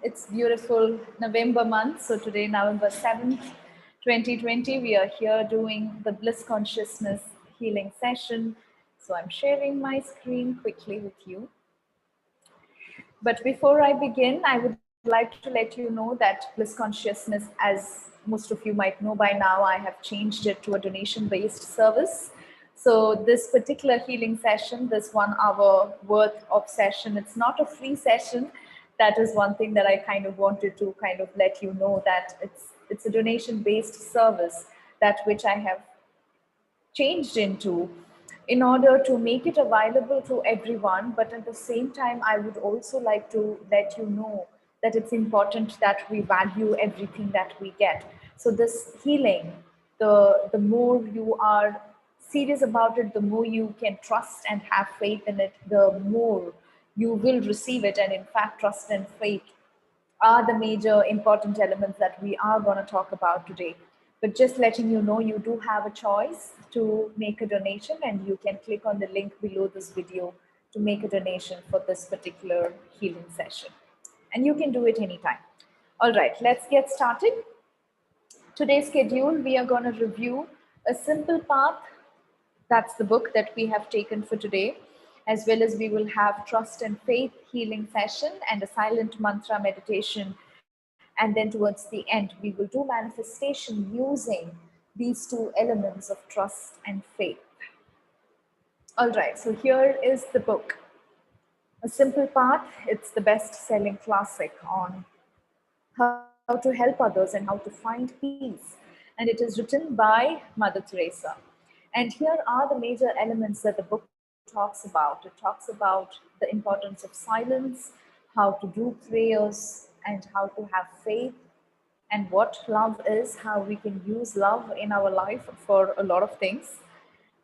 It's beautiful November month. So today, November 7th, 2020, we are here doing the Bliss Consciousness healing session. So I'm sharing my screen quickly with you. But before I begin, I would like to let you know that Bliss Consciousness, as most of you might know by now, I have changed it to a donation-based service. So this particular healing session, this 1 hour worth of session, it's not a free session. That is one thing that I kind of wanted to kind of let you know, that it's a donation-based service, that which I have changed into in order to make it available to everyone. But at the same time, I would also like to let you know that it's important that we value everything that we get. So this healing, the more you are serious about it, the more you can trust and have faith in it, the more you will receive it. And in fact, trust and faith are the major important elements that we are going to talk about today. But just letting you know, you do have a choice to make a donation, and you can click on the link below this video to make a donation for this particular healing session. And you can do it anytime. All right, let's get started. Today's schedule, we are going to review A Simple Path. That's the book that we have taken for today, as well as we will have Trust and Faith healing session and a silent mantra meditation. And then towards the end, we will do manifestation using these two elements of trust and faith. All right, so here is the book. A Simple Path. It's the best-selling classic on how to help others and how to find peace. And it is written by Mother Teresa. And here are the major elements that the book talks about. It talks about the importance of silence, how to do prayers, and how to have faith, and what love is, how we can use love in our life for a lot of things,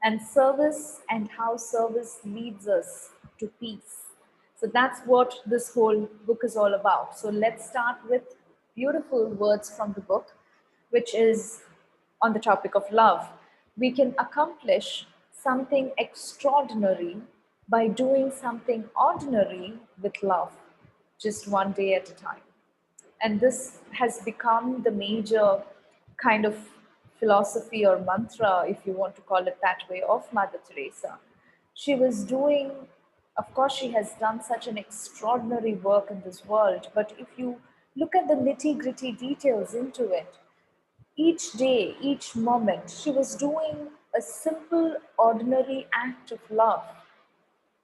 and service, and how service leads us to peace. So that's what this whole book is all about. So let's start with beautiful words from the book, which is on the topic of love. We can accomplish something extraordinary by doing something ordinary with love, just one day at a time. And this has become the major kind of philosophy or mantra, if you want to call it that way, of Mother Teresa. She was doing, of course, she has done such an extraordinary work in this world, but if you look at the nitty gritty details into it, each day, each moment, she was doing a simple, ordinary act of love,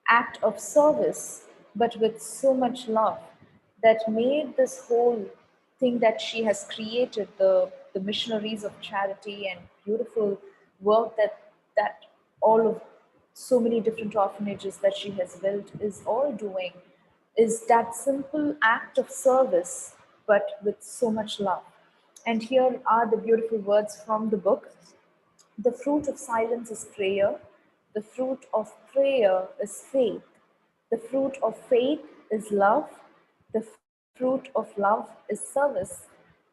act of service, but with so much love, that made this whole thing that she has created, the missionaries of charity and beautiful work that all of so many different orphanages that she has built is all doing, is that simple act of service, but with so much love. And here are the beautiful words from the book. The fruit of silence is prayer. The fruit of prayer is faith. The fruit of faith is love. The fruit of love is service.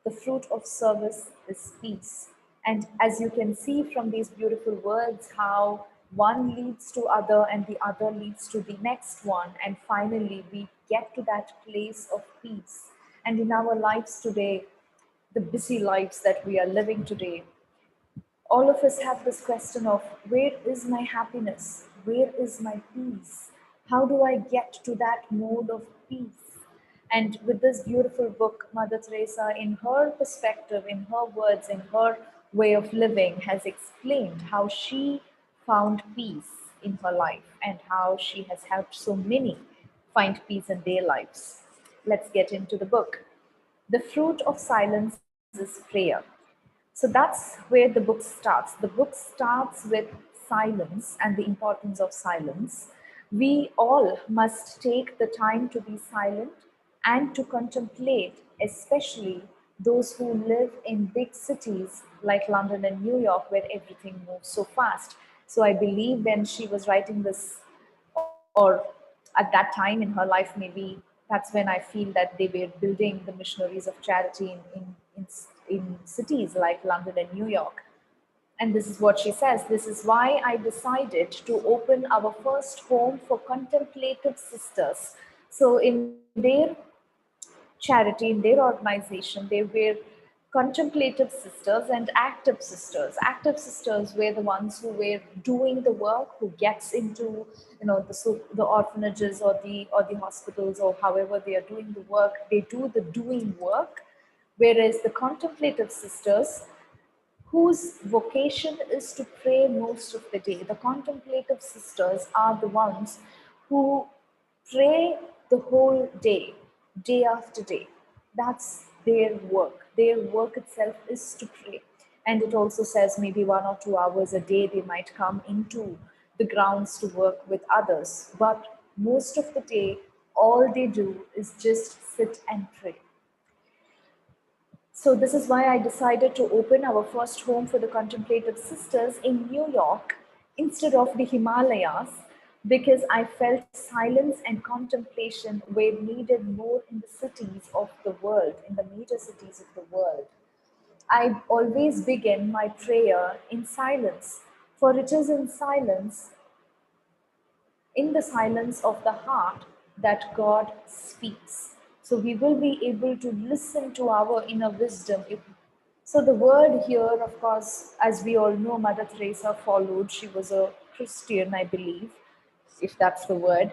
The fruit of service is peace. And as you can see from these beautiful words, how one leads to other and the other leads to the next one. And finally, we get to that place of peace. And in our lives today, the busy lives that we are living today, all of us have this question of, where is my happiness? Where is my peace? How do I get to that mode of peace? And with this beautiful book, Mother Teresa, in her perspective, in her words, in her way of living, has explained how she found peace in her life and how she has helped so many find peace in their lives. Let's get into the book. The fruit of silence is prayer. So that's where the book starts. The book starts with silence and the importance of silence. We all must take the time to be silent and to contemplate, especially those who live in big cities like London and New York, where everything moves so fast. So I believe when she was writing this, or at that time in her life, maybe that's when I feel that they were building the missionaries of charity in cities like London and New York. And this is what she says: this is why I decided to open our first home for contemplative sisters. So in their charity, in their organization, they were contemplative sisters and active sisters. Active sisters were the ones who were doing the work, who gets into, the orphanages or the hospitals, or however they are doing the work. They do the doing work, whereas the contemplative sisters, whose vocation is to pray most of the day. The contemplative sisters are the ones who pray the whole day, day after day. That's their work. Their work itself is to pray. And it also says maybe 1 or 2 hours a day they might come into the grounds to work with others. But most of the day, all they do is just sit and pray. So this is why I decided to open our first home for the contemplative sisters in New York instead of the Himalayas, because I felt silence and contemplation were needed more in the cities of the world, in the major cities of the world. I always begin my prayer in silence, for it is in the silence of the heart that God speaks. So we will be able to listen to our inner wisdom. So the word here, of course, as we all know, Mother Teresa followed. She was a Christian, I believe, if that's the word.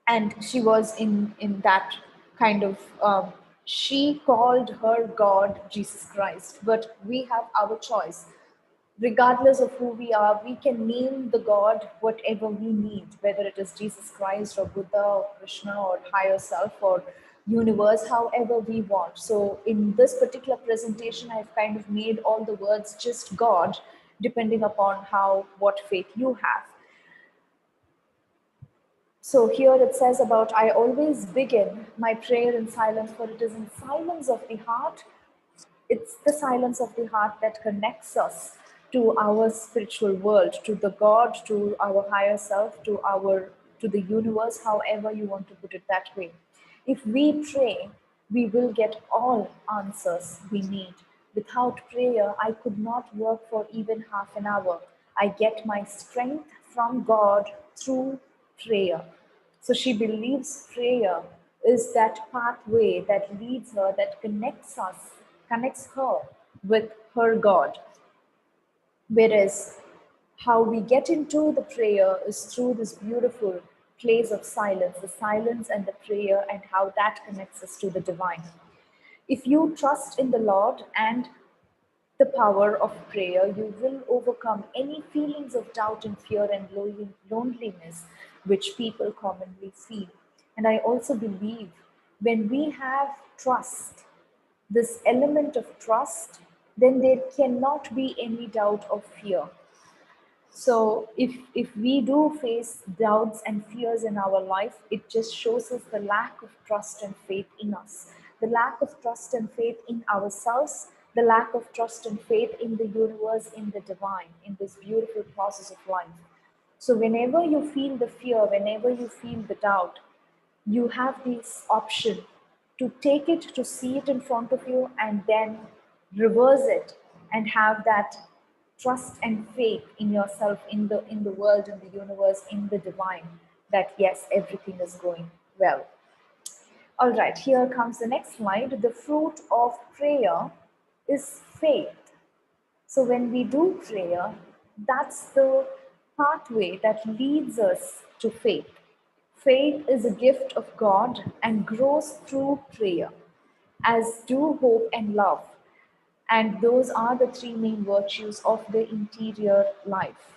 And she was in that kind of, she called her God Jesus Christ. But we have our choice. Regardless of who we are, we can name the God whatever we need, whether it is Jesus Christ or Buddha or Krishna or higher self or universe, however we want. So in this particular presentation, I've kind of made all the words just God, depending upon what faith you have. So here it says about, I always begin my prayer in silence, for it is in silence of the heart. It's the silence of the heart that connects us to our spiritual world, to the God, to our higher self, to the universe, however you want to put it that way. If we pray, we will get all answers we need. Without prayer, I could not work for even half an hour. I get my strength from God through prayer. So she believes prayer is that pathway that leads her, that connects her with her God. Whereas how we get into the prayer is through this beautiful place of silence, the silence and the prayer, and how that connects us to the divine. If you trust in the Lord and the power of prayer, you will overcome any feelings of doubt and fear and loneliness which people commonly feel. And I also believe when we have trust, this element of trust, then there cannot be any doubt or fear. So if we do face doubts and fears in our life, it just shows us the lack of trust and faith in us, the lack of trust and faith in ourselves, the lack of trust and faith in the universe, in the divine, in this beautiful process of life. So whenever you feel the fear, whenever you feel the doubt, you have this option to take it, to see it in front of you, and then reverse it and have that trust and faith in yourself, in the world, in the universe, in the divine, that yes, everything is going well. All right, here comes the next slide. The fruit of prayer is faith. So when we do prayer, that's the pathway that leads us to faith. Faith is a gift of God and grows through prayer, as do hope and love. And those are the three main virtues of the interior life.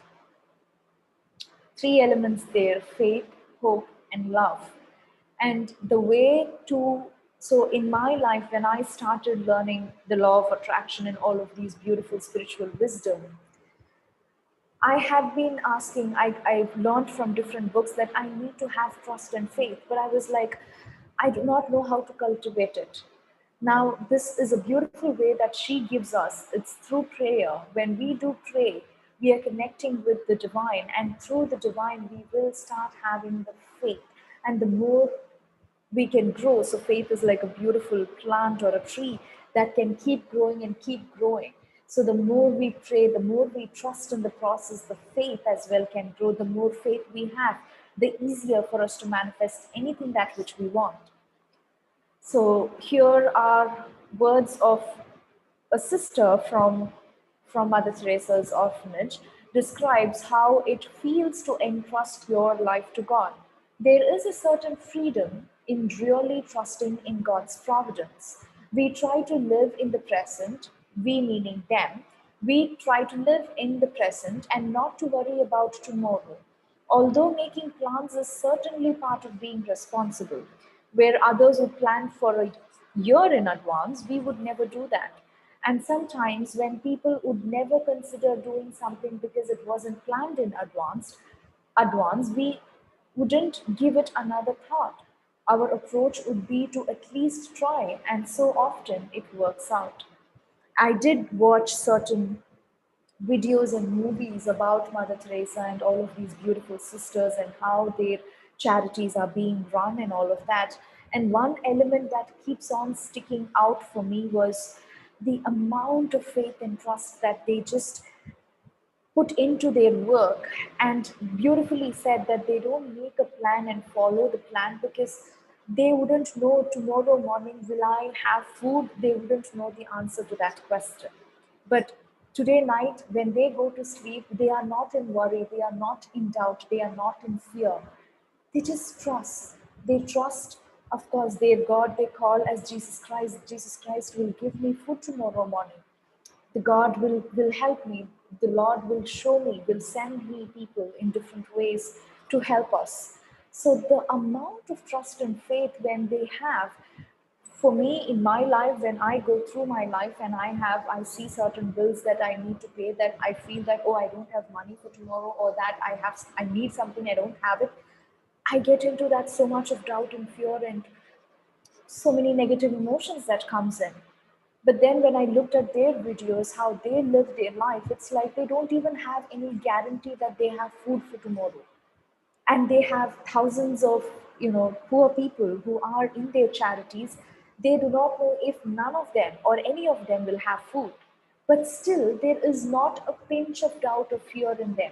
Three elements there: faith, hope, and love. And the way to, so in my life, when I started learning the law of attraction and all of these beautiful spiritual wisdom, I had been asking, I've learned from different books that I need to have trust and faith, but I was like, I do not know how to cultivate it. Now, this is a beautiful way that she gives us. It's through prayer. When we do pray, we are connecting with the divine, and through the divine, we will start having the faith. And the more we can grow, so faith is like a beautiful plant or a tree that can keep growing and keep growing. So the more we pray, the more we trust in the process, the faith as well can grow. The more faith we have, the easier for us to manifest anything that which we want. So here are words of a sister from Mother Teresa's orphanage describes how it feels to entrust your life to God. There is a certain freedom in really trusting in God's providence. We try to live in the present, we meaning them, we try to live in the present and not to worry about tomorrow. Although making plans is certainly part of being responsible, where others would plan for a year in advance, we would never do that. And sometimes, when people would never consider doing something because it wasn't planned in advance, we wouldn't give it another thought. Our approach would be to at least try, and so often it works out. I did watch certain videos and movies about Mother Teresa and all of these beautiful sisters and how their charities are being run and all of that. And one element that keeps on sticking out for me was the amount of faith and trust that they just put into their work, and beautifully said that they don't make a plan and follow the plan because they wouldn't know tomorrow morning will I have food. They wouldn't know the answer to that question. But today night when they go to sleep, they are not in worry, they are not in doubt, they are not in fear. They just trust. They trust, of course, their God they call as Jesus Christ. Jesus Christ will give me food tomorrow morning. The God will help me. The Lord will show me, will send me people in different ways to help us. So the amount of trust and faith when they have, for me in my life, when I go through my life and I see certain bills that I need to pay, that I feel that, oh, I don't have money for tomorrow, or that I need something, I don't have it. I get into that so much of doubt and fear and so many negative emotions that comes in. But then when I looked at their videos, how they live their life, it's like they don't even have any guarantee that they have food for tomorrow. And they have thousands of poor people who are in their charities. They do not know if none of them or any of them will have food. But still there is not a pinch of doubt or fear in them.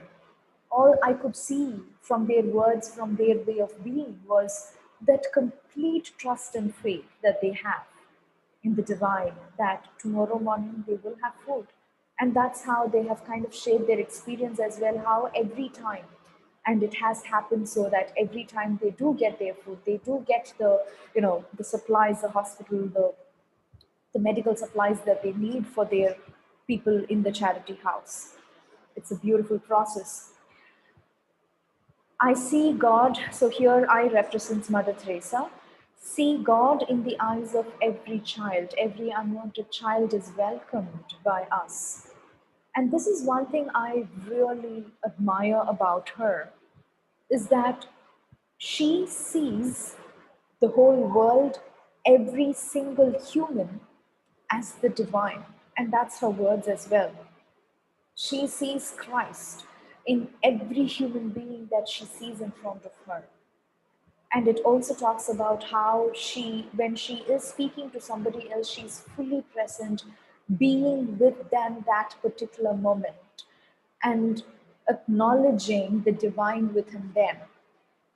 All I could see from their words, from their way of being, was that complete trust and faith that they have in the divine, that tomorrow morning they will have food. And that's how they have kind of shaped their experience as well, how every time, and it has happened so that every time they do get their food, they do get the supplies, the hospital, the medical supplies that they need for their people in the charity house. It's a beautiful process. I see God, so here I represent Mother Teresa. See God in the eyes of every child. Every unwanted child is welcomed by us. And this is one thing I really admire about her, is that she sees the whole world, every single human, as the divine. And that's her words as well. She sees Christ in every human being that she sees in front of her. And it also talks about how she, when she is speaking to somebody else, she's fully present, being with them that particular moment and acknowledging the divine within them.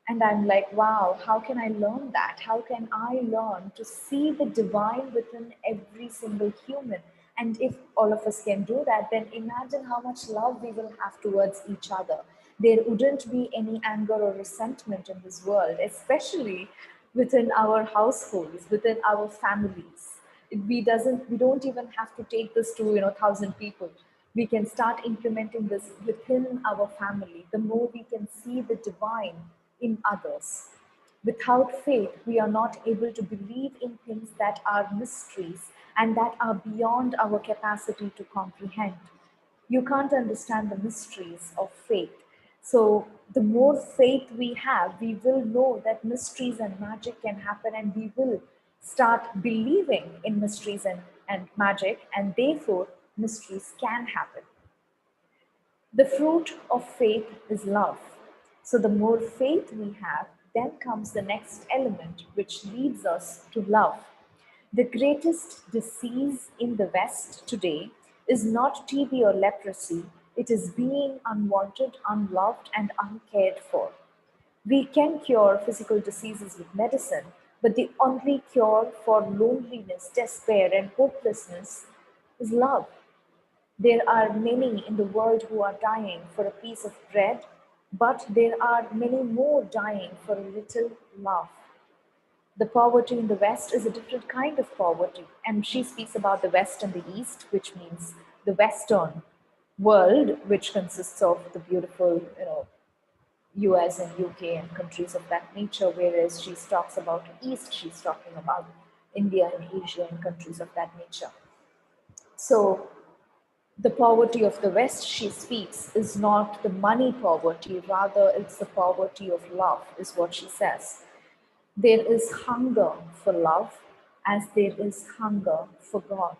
And I'm like, wow, how can I learn that? How can I learn to see the divine within every single human? And if all of us can do that, then imagine how much love we will have towards each other. There wouldn't be any anger or resentment in this world, especially within our households, within our families. We don't even have to take this to 1,000 people. We can start implementing this within our family. The more we can see the divine in others. Without faith, we are not able to believe in things that are mysteries and that are beyond our capacity to comprehend. You can't understand the mysteries of faith. So, the more faith we have, we will know that mysteries and magic can happen, and we will start believing in mysteries and magic, and therefore, mysteries can happen. The fruit of faith is love. So, the more faith we have, then comes the next element, which leads us to love. The greatest disease in the West today is not TB or leprosy, it is being unwanted, unloved, and uncared for. We can cure physical diseases with medicine, But the only cure for loneliness, despair, and hopelessness is love. There are many in the world who are dying for a piece of bread, but there are many more dying for a little love. The poverty in the West is a different kind of poverty. And she speaks about the West and the East, which means the Western world, which consists of the beautiful, US and UK and countries of that nature, whereas she talks about East, she's talking about India and Asia and countries of that nature. So the poverty of the West, she speaks, is not the money poverty, rather it's the poverty of love, is what she says. There is hunger for love as there is hunger for God.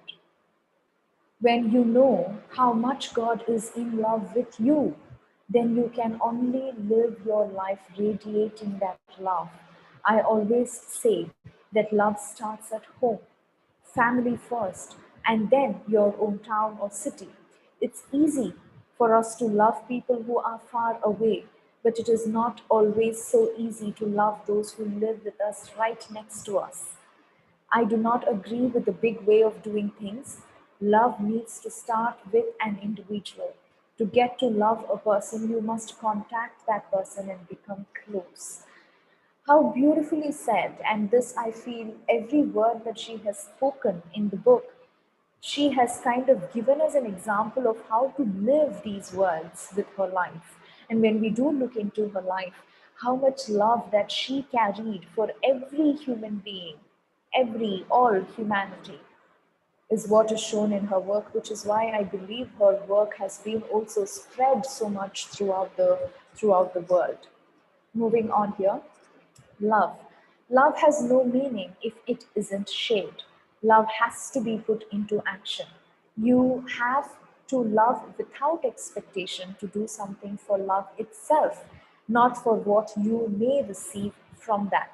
When you know how much God is in love with you, then you can only live your life radiating that love. I always say that love starts at home, family first, and then your own town or city. It's easy for us to love people who are far away, but it is not always so easy to love those who live with us right next to us. I do not agree with the big way of doing things. Love needs to start with an individual. To get to love a person, you must contact that person and become close. How beautifully said, and this I feel every word that she has spoken in the book, she has kind of given us an example of how to live these words with her life. And when we do look into her life, how much love that she carried for every human being, all humanity, is what is shown in her work, which is why I believe her work has been also spread so much throughout the world. Moving on here, love. Love has no meaning if it isn't shared. Love has to be put into action. You have to love without expectation to do something for love itself, not for what you may receive from that.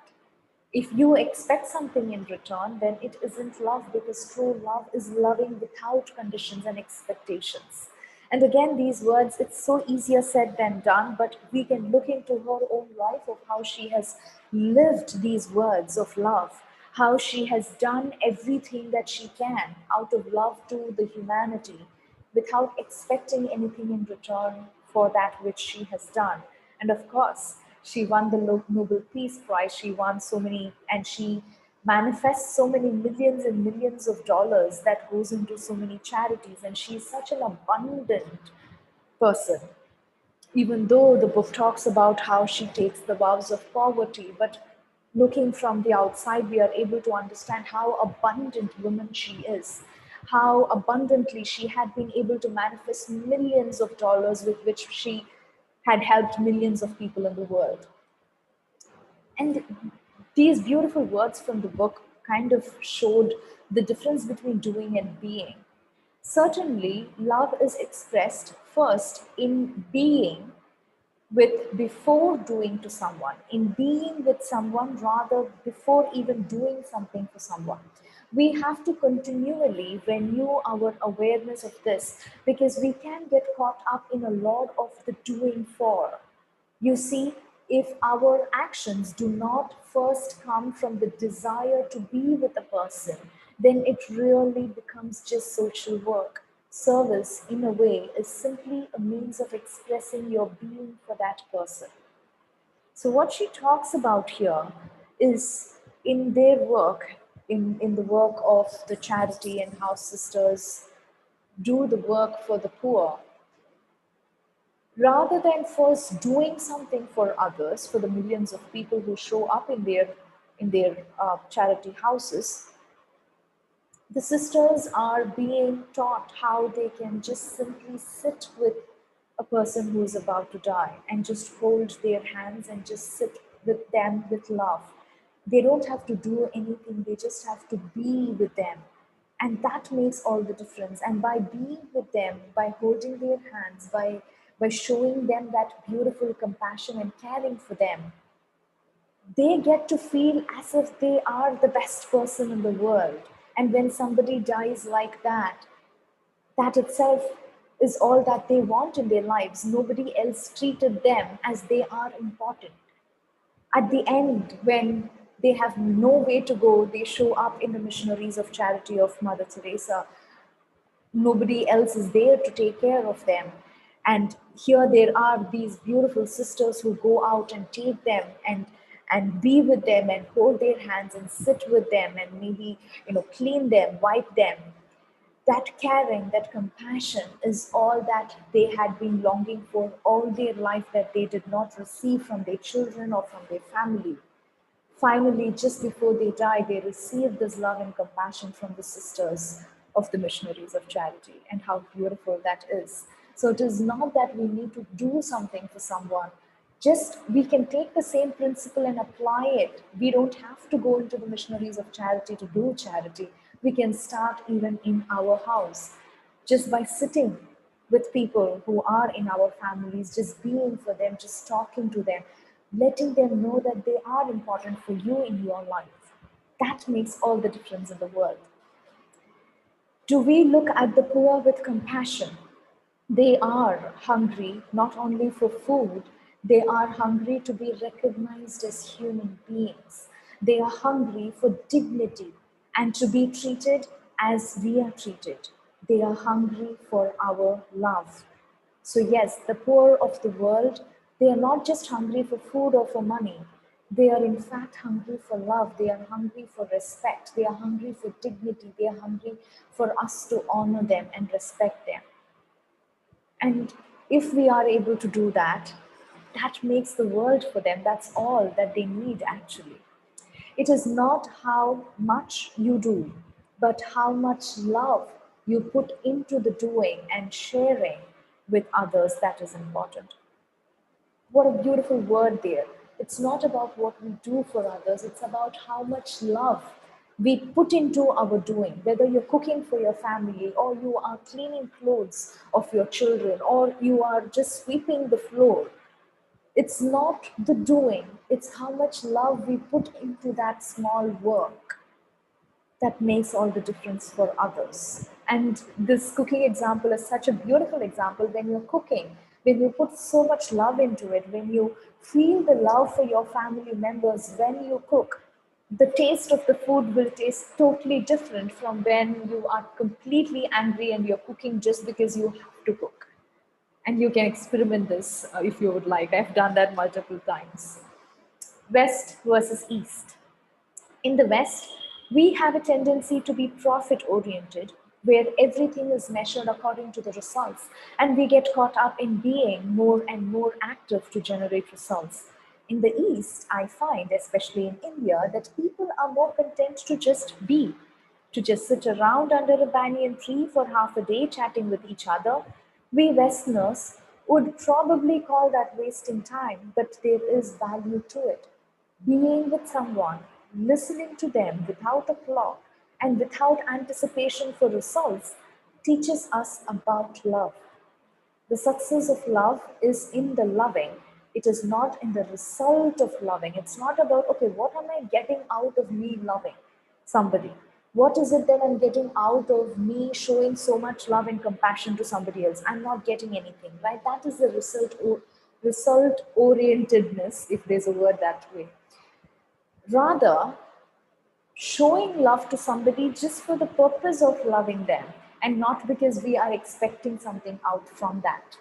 If you expect something in return, then it isn't love, because true love is loving without conditions and expectations. And again, these words, it's so easier said than done, but we can look into her own life of how she has lived these words of love, how she has done everything that she can out of love to the humanity without expecting anything in return for that which she has done. And of course, she won the Nobel Peace Prize. She won so many, and she manifests so many millions and millions of dollars that goes into so many charities. And she's such an abundant person, even though the book talks about how she takes the vows of poverty. But looking from the outside, we are able to understand how abundant woman she is, how abundantly she had been able to manifest millions of dollars with which she had helped millions of people in the world. And these beautiful words from the book kind of showed the difference between doing and being. Certainly, love is expressed first in being with before doing to someone, in being with someone rather before even doing something for someone. We have to continually renew our awareness of this, because we can get caught up in a lot of the doing for. You see, if our actions do not first come from the desire to be with a person, then it really becomes just social work. Service, in a way, is simply a means of expressing your being for that person. So, what she talks about here is in their work, in the work of the charity and how sisters do the work for the poor, rather than first doing something for others, for the millions of people who show up in their charity houses, the sisters are being taught how they can just simply sit with a person who is about to die and just hold their hands and just sit with them with love. They don't have to do anything, they just have to be with them. And that makes all the difference. And by being with them, by holding their hands, by showing them that beautiful compassion and caring for them, they get to feel as if they are the best person in the world. And when somebody dies like that, that itself is all that they want in their lives. Nobody else treated them as they are important. At the end, when They have no way to go. They show up in the missionaries of charity of Mother Teresa. Nobody else is there to take care of them. And here there are these beautiful sisters who go out and take them and be with them and hold their hands and sit with them and maybe clean them, wipe them. That caring, that compassion is all that they had been longing for all their life, that they did not receive from their children or from their family. Finally, just before they die, they received this love and compassion from the sisters of the missionaries of charity, and how beautiful that is. So it is not that we need to do something for someone. Just we can take the same principle and apply it. We don't have to go into the missionaries of charity to do charity. We can start even in our house, just by sitting with people who are in our families, just being for them, just talking to them, letting them know that they are important for you in your life. That makes all the difference in the world. Do we look at the poor with compassion? They are hungry not only for food, they are hungry to be recognized as human beings. They are hungry for dignity and to be treated as we are treated. They are hungry for our love. So, yes, the poor of the world, they are not just hungry for food or for money. They are in fact hungry for love. They are hungry for respect. They are hungry for dignity. They are hungry for us to honor them and respect them. And if we are able to do that, that makes the world for them. That's all that they need, actually. It is not how much you do, but how much love you put into the doing and sharing with others that is important. What a beautiful word there. It's not about what we do for others, it's about how much love we put into our doing. Whether you're cooking for your family, or you are cleaning clothes of your children, or you are just sweeping the floor. It's not the doing, it's how much love we put into that small work that makes all the difference for others. And this cooking example is such a beautiful example. When you're cooking, when you put so much love into it, when you feel the love for your family members when you cook, the taste of the food will taste totally different from when you are completely angry and you're cooking just because you have to cook. And you can experiment this if you would like. I've done that multiple times. West versus East. In the West, we have a tendency to be profit oriented, where everything is measured according to the results, and we get caught up in being more and more active to generate results. In the East, I find, especially in India, that people are more content to just be, to just sit around under a banyan tree for half a day chatting with each other. We Westerners would probably call that wasting time, but there is value to it. Being with someone, listening to them without a clock and without anticipation for results teaches us about love. The success of love is in the loving. It is not in the result of loving. It's not about, okay, what am I getting out of me loving somebody? What is it that I'm getting out of me showing so much love and compassion to somebody else? I'm not getting anything, right? That is the result orientedness, if there's a word that way. Rather, showing love to somebody just for the purpose of loving them and not because we are expecting something out from that.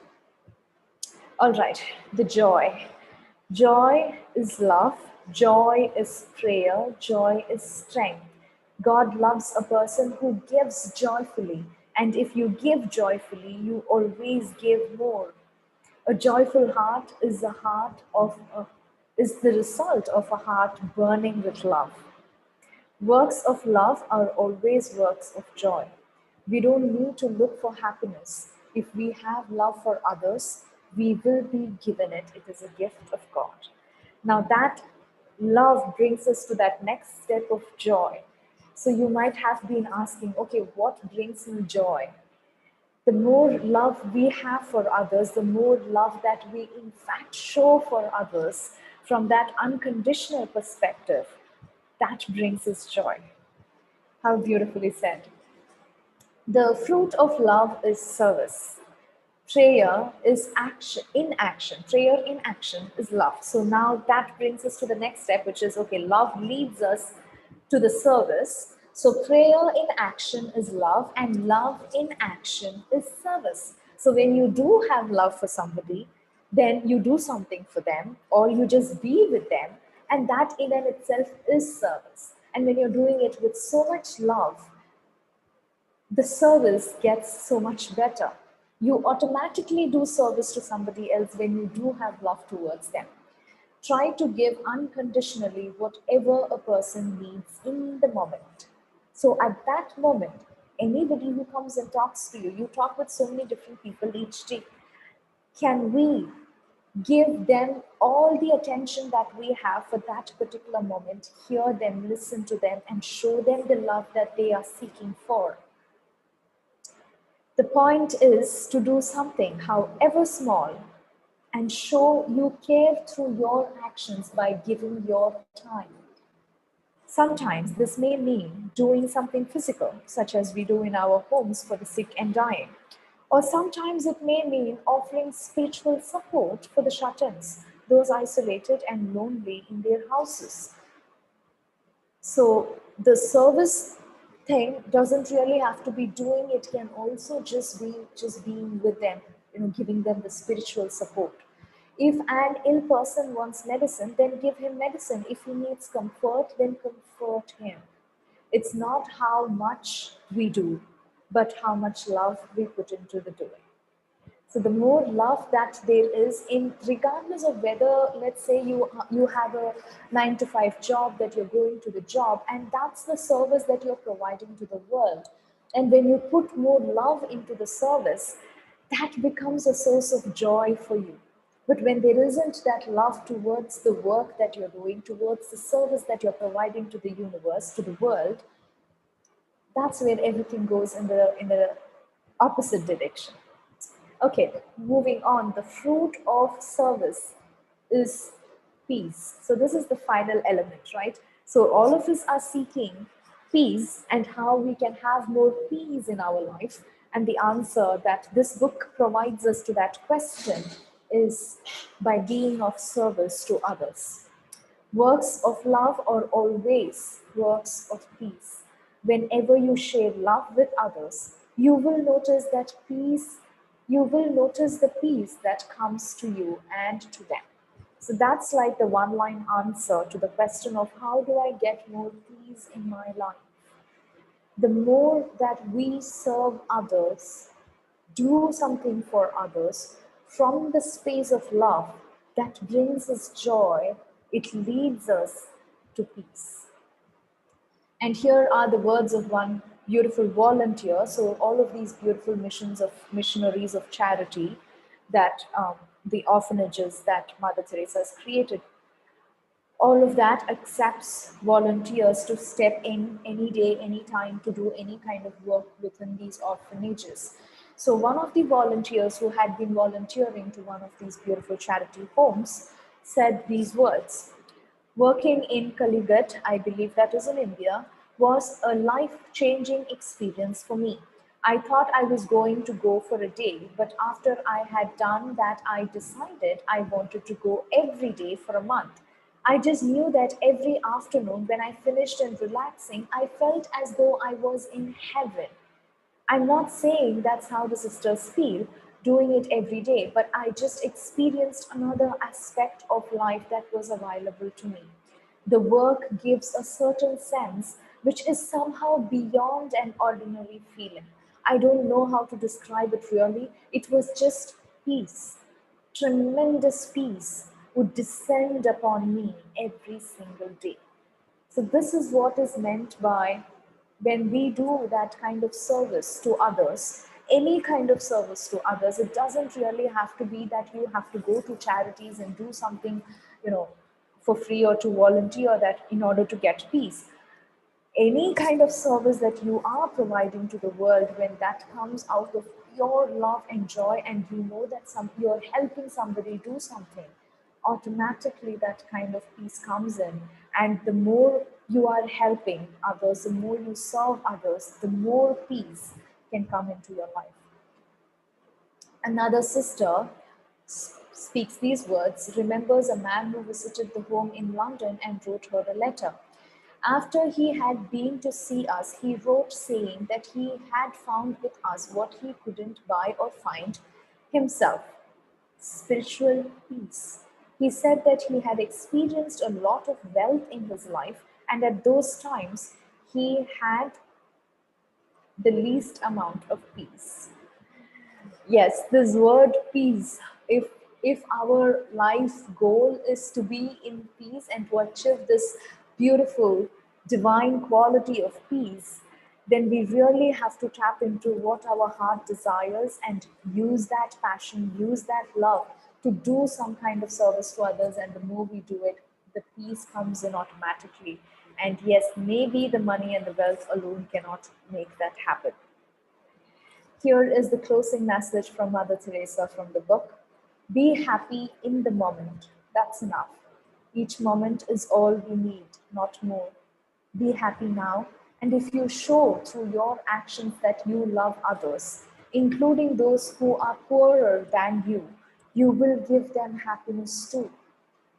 All right, the joy. Joy is love, joy is prayer, joy is strength. God loves a person who gives joyfully, and if you give joyfully, you always give more. A joyful heart is is the result of a heart burning with love. Works of love are always works of joy. We don't need to look for happiness. If we have love for others, we will be given it. It is a gift of God. Now, that love brings us to that next step of joy. So, you might have been asking, okay, what brings me joy? The more love we have for others, the more love that we in fact show for others from that unconditional perspective, that brings us joy. How beautifully said. The fruit of love is service. prayer is action, in action. Prayer in action is love. So now that brings us to the next step, which is, okay, love leads us to the service. So prayer in action is love, and love in action is service. So when you do have love for somebody, then you do something for them, or you just be with them, and that in and itself is service. And when you're doing it with so much love, the service gets so much better. You automatically do service to somebody else when you do have love towards them. Try to give unconditionally whatever a person needs in the moment. So at that moment, anybody who comes and talks to you, you talk with so many different people each day. Can we give them all the attention that we have for that particular moment, hear them, listen to them, and show them the love that they are seeking for? The point is to do something, however small, and show you care through your actions by giving your time. Sometimes this may mean doing something physical, such as we do in our homes for the sick and dying. Or sometimes it may mean offering spiritual support for the shut-ins, those isolated and lonely in their houses. So the service thing doesn't really have to be doing, it can also just be being with them, giving them the spiritual support. If an ill person wants medicine, then give him medicine. If he needs comfort, then comfort him. It's not how much we do, but how much love we put into the doing. So the more love that there is in, regardless of whether, let's say you have a 9 to 5 job, that you're going to the job, and that's the service that you're providing to the world. And when you put more love into the service, that becomes a source of joy for you. But when there isn't that love towards the work that you're doing, towards the service that you're providing to the universe, to the world, that's where everything goes in the opposite direction. Okay, moving on. The fruit of service is peace. So this is the final element, right? So all of us are seeking peace and how we can have more peace in our life. And the answer that this book provides us to that question is by being of service to others. Works of love are always works of peace. Whenever you share love with others, you will notice that peace, you will notice the peace that comes to you and to them. So that's like the one line answer to the question of how do I get more peace in my life? The more that we serve others, do something for others from the space of love that brings us joy, it leads us to peace. And here are the words of one beautiful volunteer. So all of these beautiful missionaries of charity that the orphanages that Mother Teresa has created, all of that accepts volunteers to step in any day, any time, to do any kind of work within these orphanages. So one of the volunteers who had been volunteering to one of these beautiful charity homes said these words: "Working in Kaligat, I believe that is in India, was a life-changing experience for me. I thought I was going to go for a day, but after I had done that, I decided I wanted to go every day for a month. I just knew that every afternoon when I finished and relaxing, I felt as though I was in heaven. I'm not saying that's how the sisters feel doing it every day, but I just experienced another aspect of life that was available to me. The work gives a certain sense which is somehow beyond an ordinary feeling. I don't know how to describe it really. It was just peace. Tremendous peace would descend upon me every single day." So this is what is meant by when we do that kind of service to others, any kind of service to others. It doesn't really have to be that you have to go to charities and do something, for free, or to volunteer that in order to get peace. Any kind of service that you are providing to the world, when that comes out of pure love and joy, and you know that you're helping somebody do something, automatically that kind of peace comes in. And the more you are helping others, the more you serve others, the more peace can come into your life. Another sister speaks these words, remembers a man who visited the home in London and wrote her a letter. After he had been to see us, he wrote saying that he had found with us what he couldn't buy or find himself: spiritual peace. He said that he had experienced a lot of wealth in his life, and at those times he had the least amount of peace. Yes, this word peace. If our life goal is to be in peace and to achieve this beautiful divine quality of peace, then we really have to tap into what our heart desires and use that passion, use that love to do some kind of service to others. And the more we do it, the peace comes in automatically. And yes, maybe the money and the wealth alone cannot make that happen. Here is the closing message from Mother Teresa from the book. Be happy in the moment. That's enough. Each moment is all we need, not more. Be happy now. And if you show through your actions that you love others, including those who are poorer than you will give them happiness too.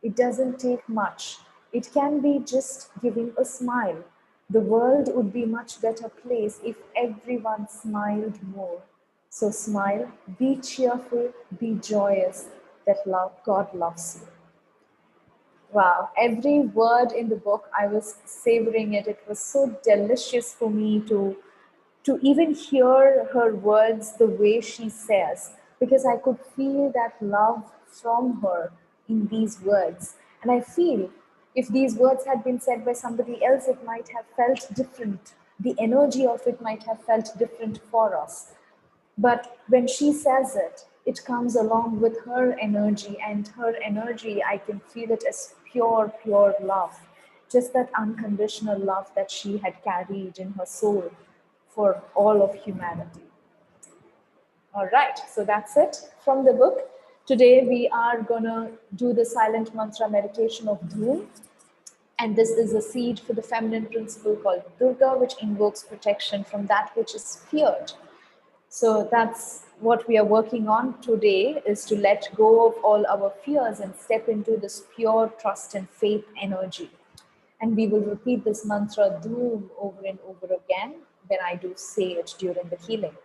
It doesn't take much. It can be just giving a smile. The world would be a much better place if everyone smiled more. So smile, be cheerful, be joyous, that God loves you. Wow, every word in the book, I was savoring it. It was so delicious for me to even hear her words the way she says, because I could feel that love from her in these words. And I feel if these words had been said by somebody else, it might have felt different. The energy of it might have felt different for us. But when she says it, it comes along with her energy, and her energy, I can feel it as pure, pure love. Just that unconditional love that she had carried in her soul for all of humanity. All right, so that's it from the book. Today we are gonna do the silent mantra meditation of Dhoom. And this is a seed for the feminine principle called Durga, which invokes protection from that which is feared. So that's what we are working on today, is to let go of all our fears and step into this pure trust and faith energy. And we will repeat this mantra Dhoom over and over again when I do say it during the healing.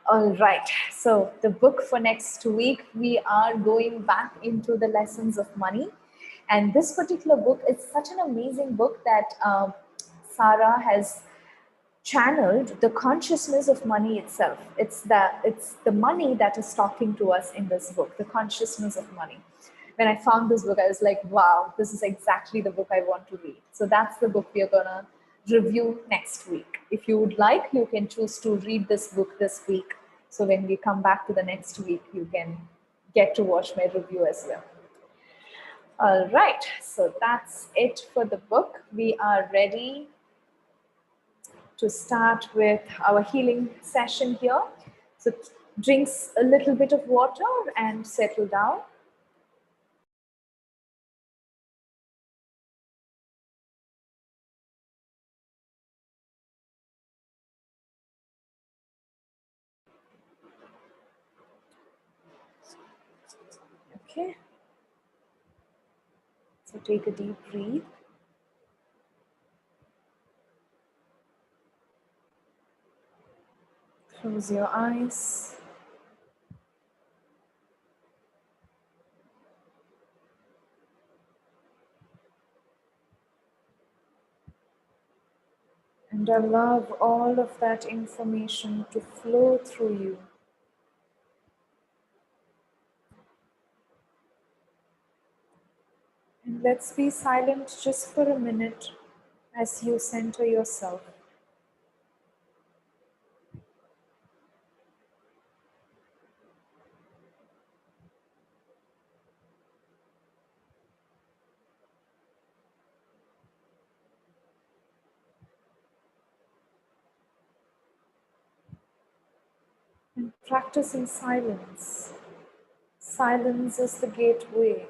All right, so the book for next week, we are going back into the lessons of money. And this particular book is such an amazing book that Sarah has channeled the consciousness of money itself. It's the money that is talking to us in this book, the consciousness of money. When I found this book, I was like, wow, this is exactly the book I want to read. So that's the book we are gonna review next week. If you would like, you can choose to read this book this week. So when we come back to the next week, you can get to watch my review as well. All right, so that's it for the book. We are ready to start with our healing session here. So drink a little bit of water and settle down. Okay. So take a deep breath. Close your eyes. And allow all of that information to flow through you. And let's be silent just for a minute as you center yourself. And practice in silence. Silence is the gateway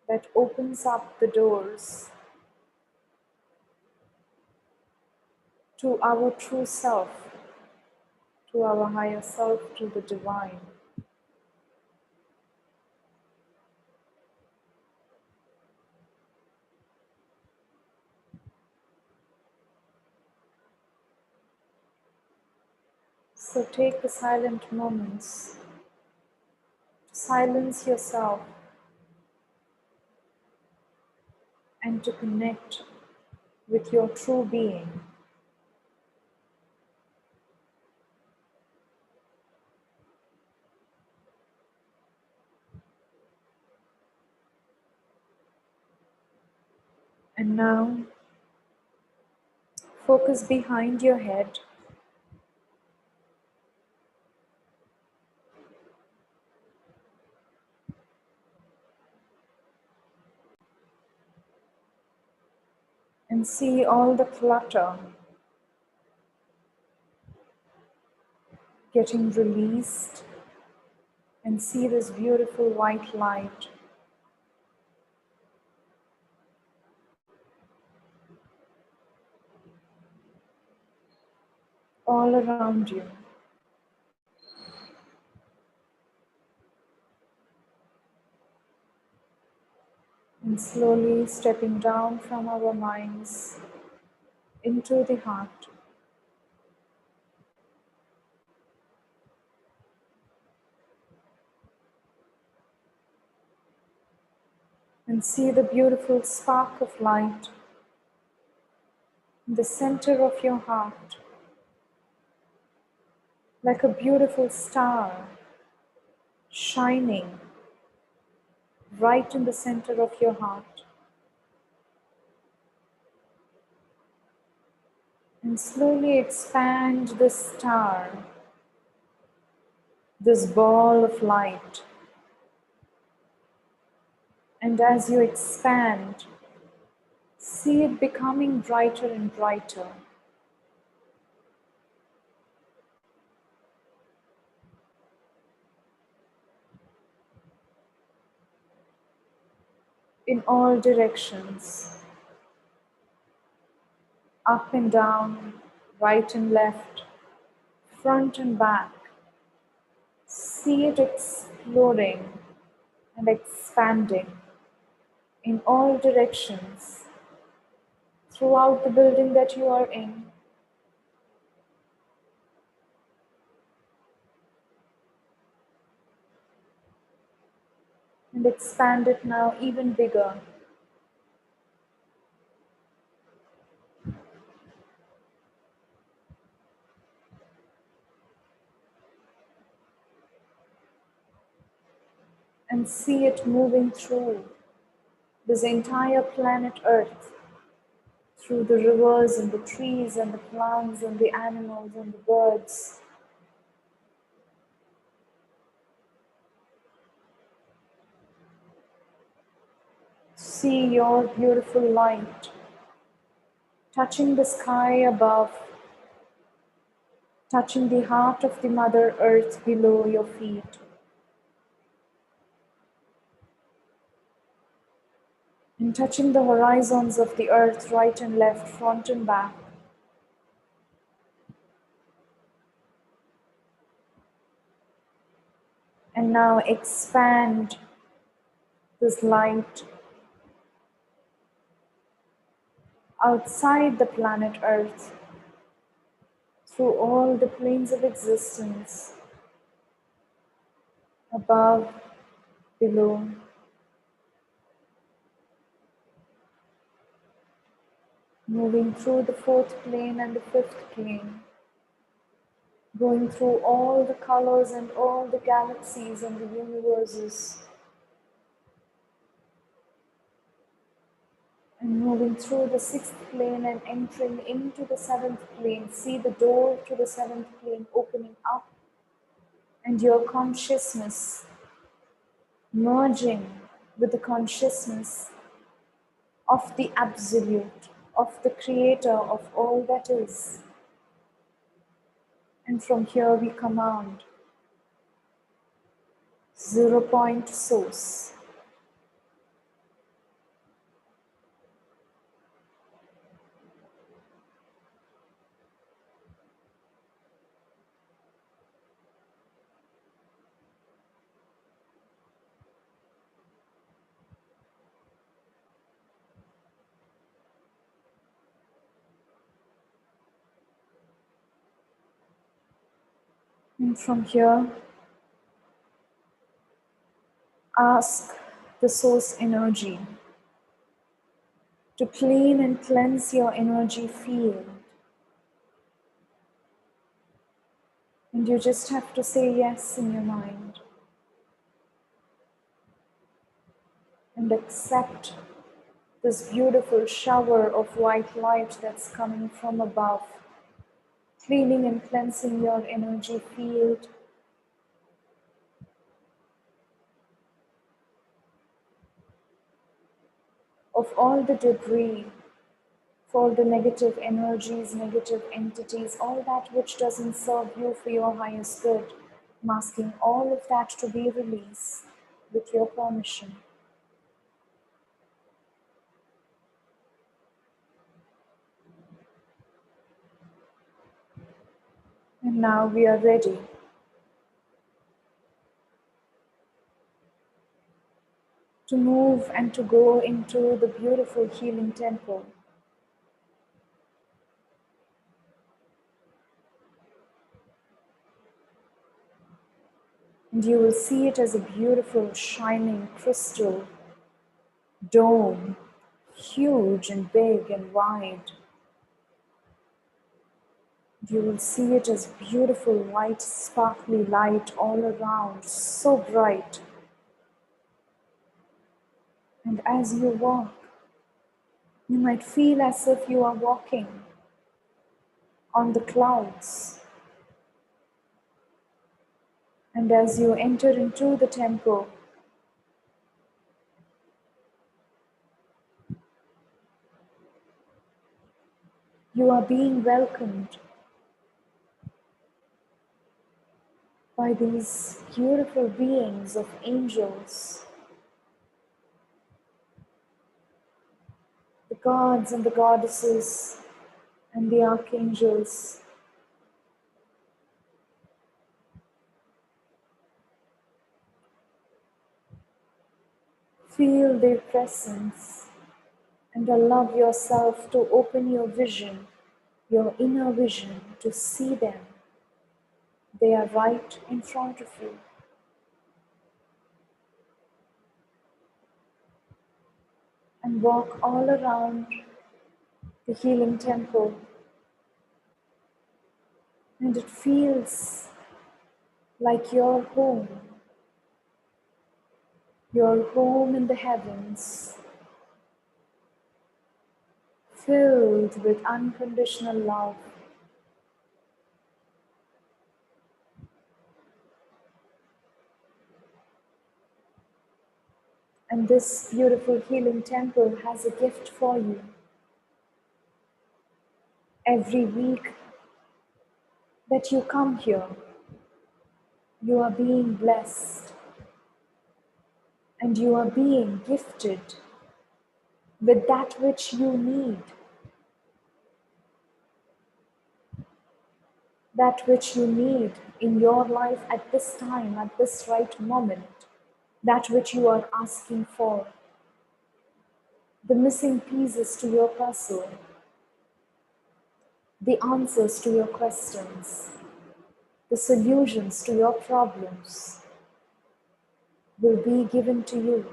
that opens up the doors to our true self, to our higher self, to the divine. So take the silent moments to silence yourself and to connect with your true being. And now, focus behind your head and see all the clutter getting released, and see this beautiful white light all around you. And slowly stepping down from our minds into the heart. And see the beautiful spark of light in the center of your heart, like a beautiful star shining right in the center of your heart. And slowly expand this star, this ball of light. And as you expand, see it becoming brighter and brighter. In all directions, up and down, right and left, front and back. See it exploding and expanding in all directions throughout the building that you are in. And expand it now even bigger. And see it moving through this entire planet Earth, through the rivers and the trees and the plants and the animals and the birds. See your beautiful light touching the sky above, touching the heart of the Mother Earth below your feet. And touching the horizons of the earth, right and left, front and back. And now expand this light outside the planet Earth, through all the planes of existence, above, below, moving through the fourth plane and the fifth plane, going through all the colors and all the galaxies and the universes, and moving through the sixth plane and entering into the seventh plane. See the door to the seventh plane opening up, and your consciousness merging with the consciousness of the Absolute, of the Creator of all that is. And from here we command 0 point source. And from here, ask the source energy to clean and cleanse your energy field. And you just have to say yes in your mind and accept this beautiful shower of white light that's coming from above, cleaning and cleansing your energy field. Of all the debris, for the negative energies, negative entities, all that which doesn't serve you for your highest good. I'm asking all of that to be released with your permission. And now we are ready to move and to go into the beautiful healing temple. And you will see it as a beautiful, shining crystal dome, huge and big and wide. You will see it as beautiful, white, sparkly light all around, so bright. And as you walk, you might feel as if you are walking on the clouds. And as you enter into the temple, you are being welcomed by these beautiful beings of angels, the gods and the goddesses and the archangels. Feel their presence and allow yourself to open your vision, your inner vision, to see them. They are right in front of you. And walk all around the healing temple. And it feels like your home in the heavens, filled with unconditional love. And this beautiful healing temple has a gift for you. Every week that you come here, you are being blessed and you are being gifted with that which you need, that which you need in your life at this time, at this right moment, that which you are asking for, the missing pieces to your puzzle, the answers to your questions, the solutions to your problems will be given to you,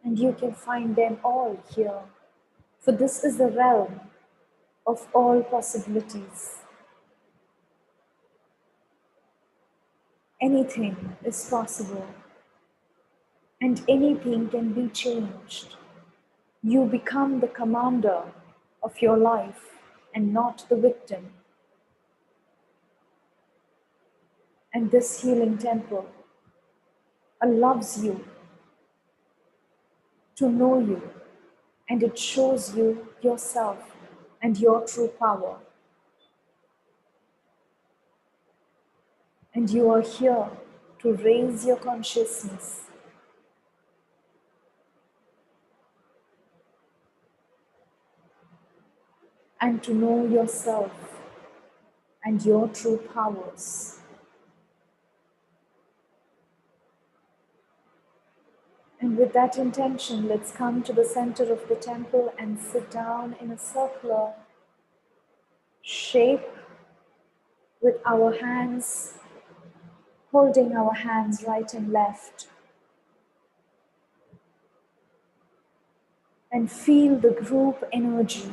and you can find them all here. For this is the realm of all possibilities. Anything is possible, and anything can be changed. You become the commander of your life and not the victim. And this healing temple allows you to know you, and it shows you yourself and your true power. And you are here to raise your consciousness and to know yourself and your true powers. And with that intention, let's come to the center of the temple and sit down in a circular shape with our hands holding our hands right and left, and feel the group energy,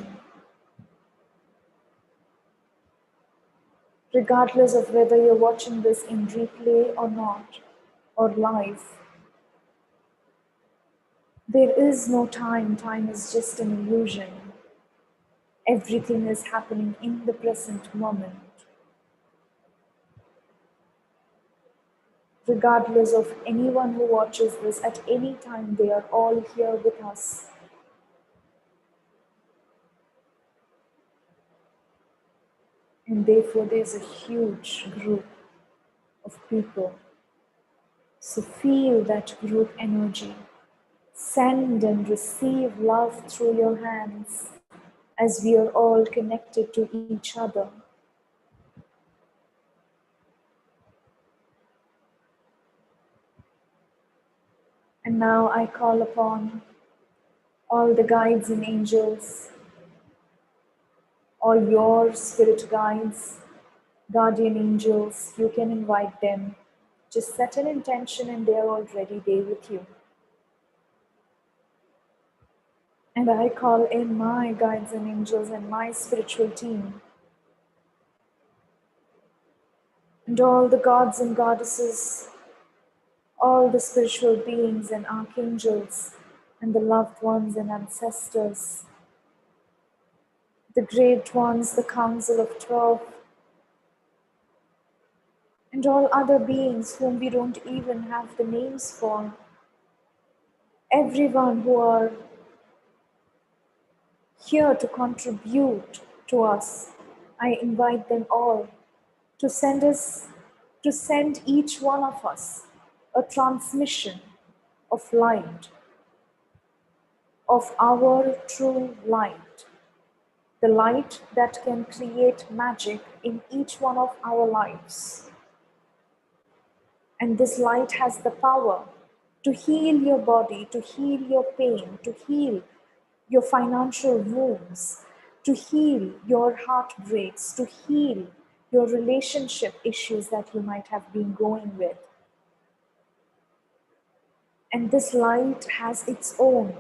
regardless of whether you're watching this in replay or not, or live. There is no time, time is just an illusion. Everything is happening in the present moment. Regardless of anyone who watches this at any time, they are all here with us. And therefore, there's a huge group of people. So feel that group energy. Send and receive love through your hands as we are all connected to each other. And now I call upon all the guides and angels, all your spirit guides, guardian angels. You can invite them. Just set an intention and they are already there with you. And I call in my guides and angels and my spiritual team. And all the gods and goddesses, all the spiritual beings and archangels, and the loved ones and ancestors, the great ones, the Council of 12, and all other beings whom we don't even have the names for. Everyone who are here to contribute to us, I invite them all to send each one of us a transmission of light, of our true light, the light that can create magic in each one of our lives. And this light has the power to heal your body, to heal your pain, to heal your financial wounds, to heal your heartbreaks, to heal your relationship issues that you might have been going with. And this light has its own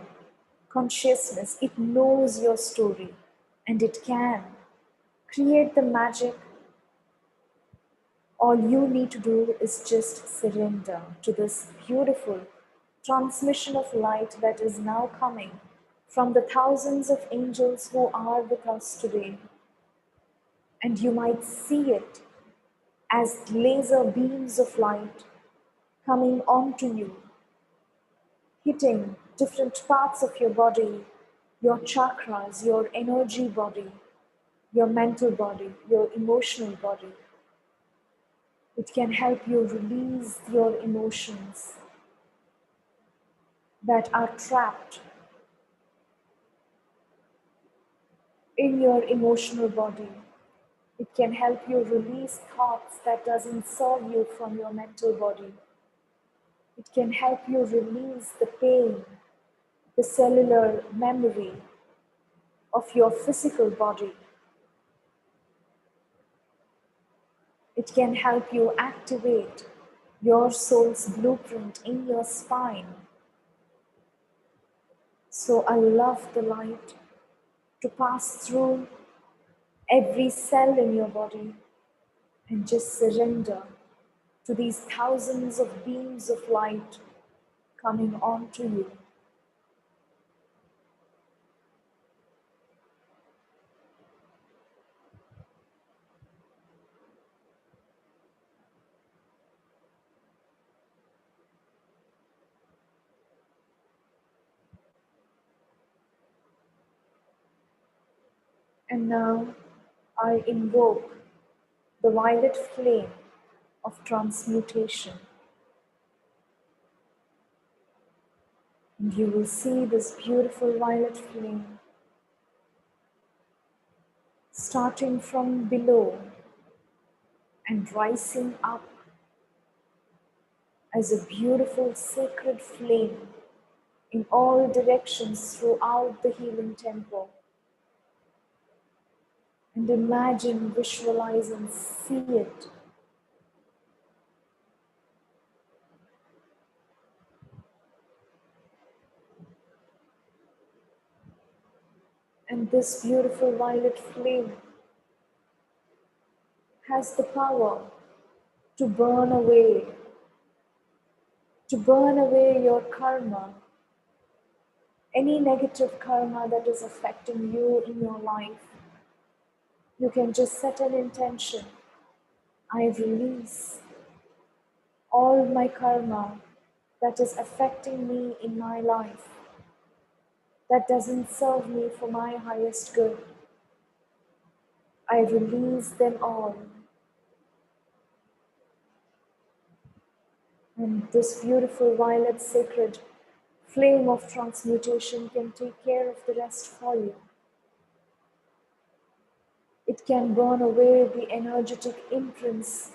consciousness. It knows your story and it can create the magic. All you need to do is just surrender to this beautiful transmission of light that is now coming from the thousands of angels who are with us today. And you might see it as laser beams of light coming onto you, hitting different parts of your body, your chakras, your energy body, your mental body, your emotional body. It can help you release your emotions that are trapped in your emotional body. It can help you release thoughts that doesn't serve you from your mental body. It can help you release the pain, the cellular memory of your physical body. It can help you activate your soul's blueprint in your spine. So allow the light to pass through every cell in your body and just surrender to these thousands of beams of light coming onto you. And now I invoke the violet flame of transmutation. And you will see this beautiful violet flame starting from below and rising up as a beautiful sacred flame in all directions throughout the healing temple. And imagine, visualize and see it And this beautiful violet flame has the power to burn away your karma, any negative karma that is affecting you in your life. You can just set an intention. I release all my karma that is affecting me in my life, that doesn't serve me for my highest good. I release them all. And this beautiful violet sacred flame of transmutation can take care of the rest for you. It can burn away the energetic imprints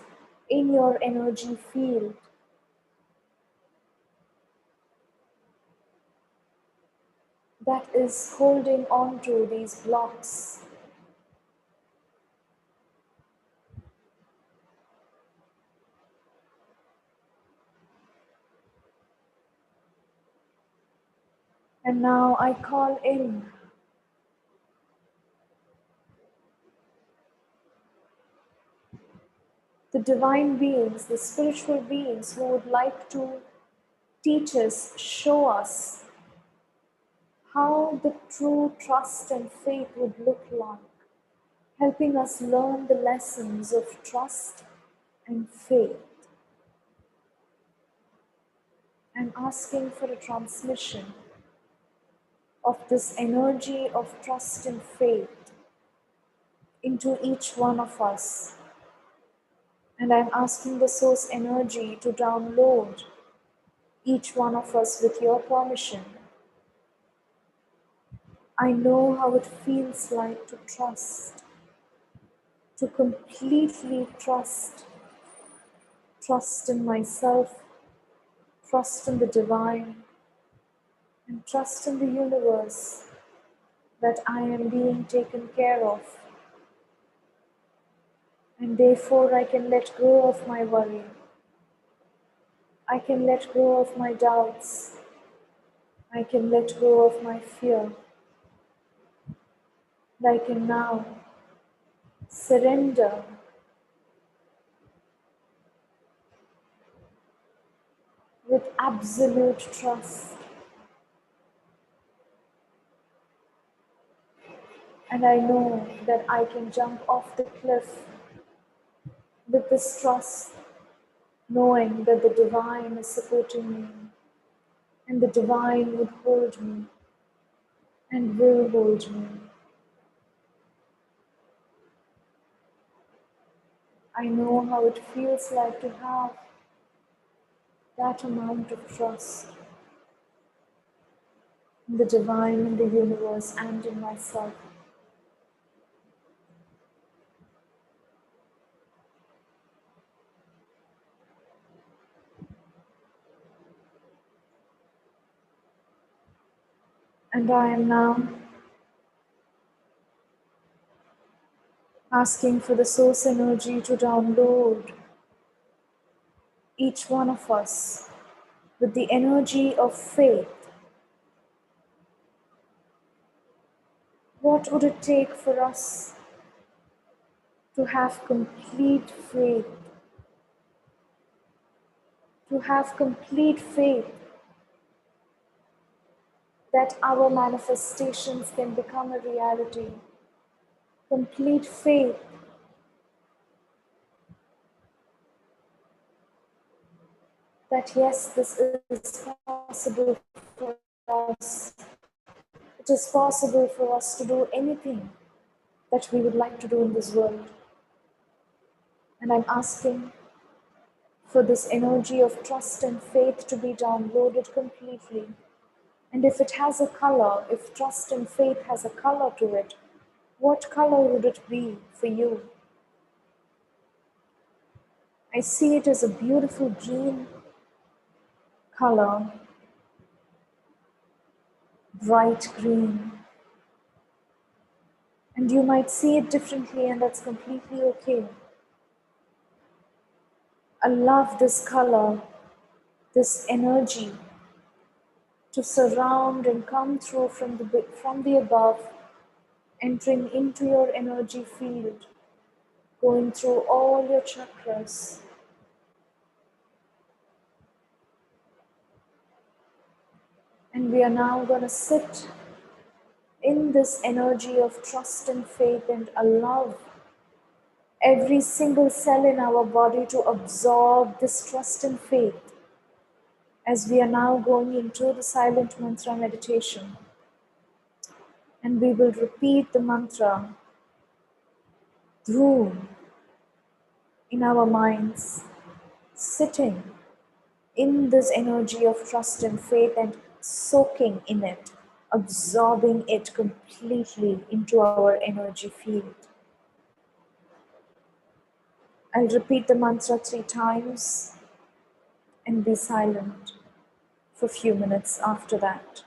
in your energy field that is holding on to these blocks. And now I call in the divine beings, the spiritual beings who would like to teach us, show us how the true trust and faith would look like, helping us learn the lessons of trust and faith, and asking for a transmission of this energy of trust and faith into each one of us. And I'm asking the source energy to download each one of us with your permission. I know how it feels like to trust, to completely trust in myself, trust in the divine, and trust in the universe that I am being taken care of. And therefore I can let go of my worry. I can let go of my doubts. I can let go of my fear. I can now surrender with absolute trust. And I know that I can jump off the cliff with this trust, knowing that the divine is supporting me and the divine would hold me and will hold me. I know how it feels like to have that amount of trust in the divine, in the universe, and in myself. And I am now asking for the source energy to download each one of us with the energy of faith. What would it take for us to have complete faith? To have complete faith that our manifestations can become a reality. Complete faith that yes, this is possible for us. It is possible for us to do anything that we would like to do in this world. And I'm asking for this energy of trust and faith to be downloaded completely. And if it has a color, if trust and faith has a color to it, what color would it be for you? I see it as a beautiful green color, bright green. And you might see it differently, and that's completely okay. I love this color, this energy to surround and come through from the above entering into your energy field, going through all your chakras. And we are now going to sit in this energy of trust and faith and allow every single cell in our body to absorb this trust and faith as we are now going into the silent mantra meditation. And we will repeat the mantra through in our minds, sitting in this energy of trust and faith and soaking in it, absorbing it completely into our energy field. I'll repeat the mantra 3 times and be silent for a few minutes after that.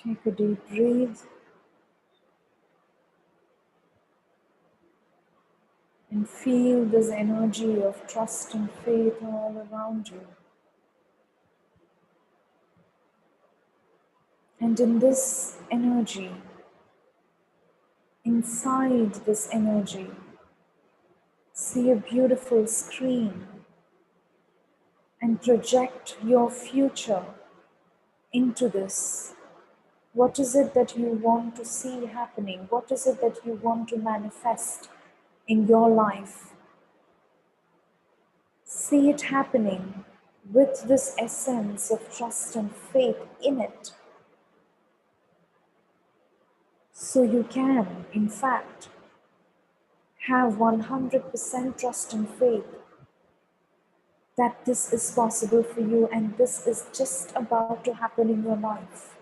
Take a deep breath and feel this energy of trust and faith all around you. And in this energy, inside this energy, see a beautiful screen and project your future into this. What is it that you want to see happening? What is it that you want to manifest in your life? See it happening with this essence of trust and faith in it. So you can, in fact, have 100% trust and faith that this is possible for you and this is just about to happen in your life.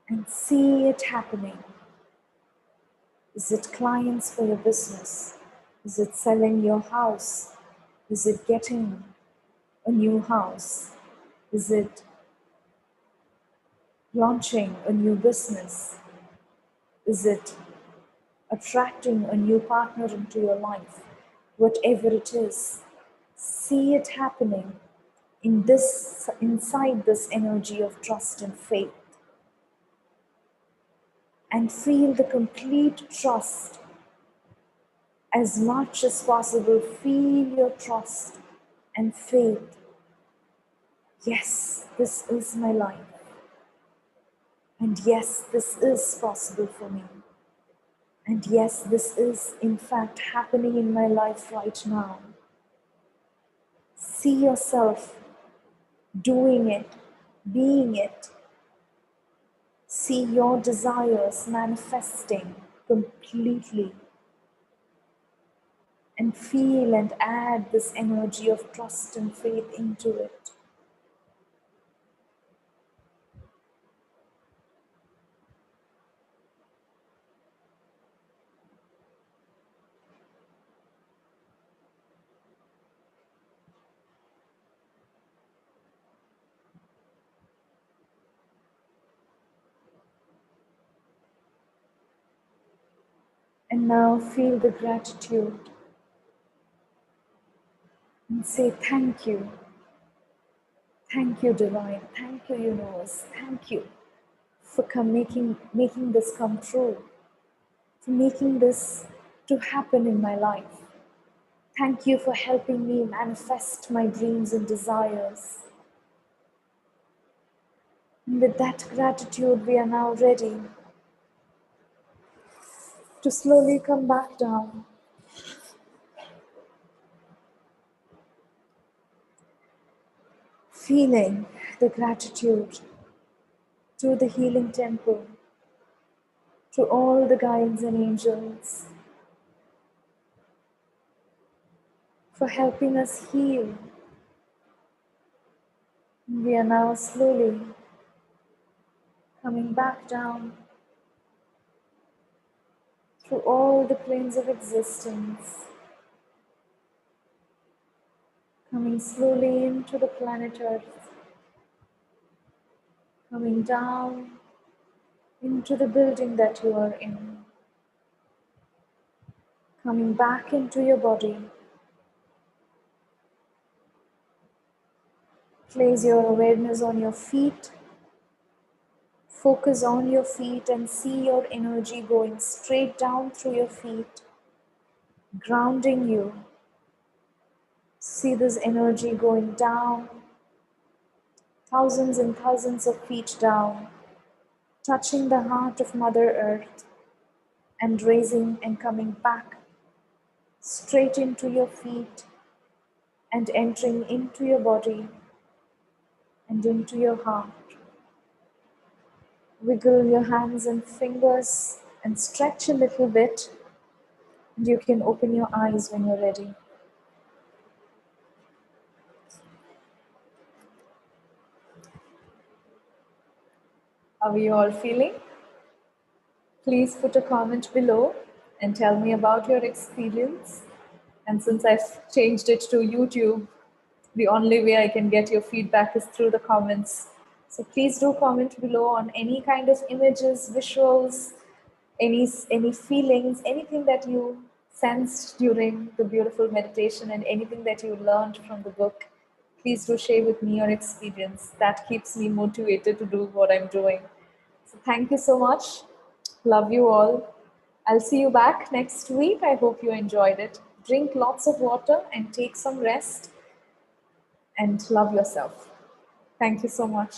And see it happening. Is it clients for your business? Is it selling your house? Is it getting a new house? Is it launching a new business? Is it attracting a new partner into your life? Whatever it is, see it happening inside this energy of trust and faith. And feel the complete trust. As much as possible, feel your trust and faith. Yes, this is my life. And yes, this is possible for me. And yes, this is in fact happening in my life right now. See yourself doing it, being it. See your desires manifesting completely. And feel and add this energy of trust and faith into it. And now feel the gratitude and say thank you. Thank you, Divine. Thank you, Universe. Thank you for making this come true, for making this to happen in my life. Thank you for helping me manifest my dreams and desires. And with that gratitude, we are now ready to slowly come back down. Feeling the gratitude to the healing temple, to all the guides and angels for helping us heal. We are now slowly coming back down through all the planes of existence, coming slowly into the planet Earth, coming down into the building that you are in, coming back into your body. Place your awareness on your feet. Focus on your feet and see your energy going straight down through your feet, grounding you. See this energy going down, thousands and thousands of feet down, touching the heart of Mother Earth and raising and coming back straight into your feet and entering into your body and into your heart. Wiggle your hands and fingers and stretch a little bit, and you can open your eyes when you're ready. How are you all feeling? Please put a comment below and tell me about your experience. And since I've changed it to YouTube, the only way I can get your feedback is through the comments. So please do comment below on any kind of images, visuals, any feelings, anything that you sensed during the beautiful meditation and anything that you learned from the book. Please do share with me your experience. That keeps me motivated to do what I'm doing. So thank you so much. Love you all. I'll see you back next week. I hope you enjoyed it. Drink lots of water and take some rest and love yourself. Thank you so much.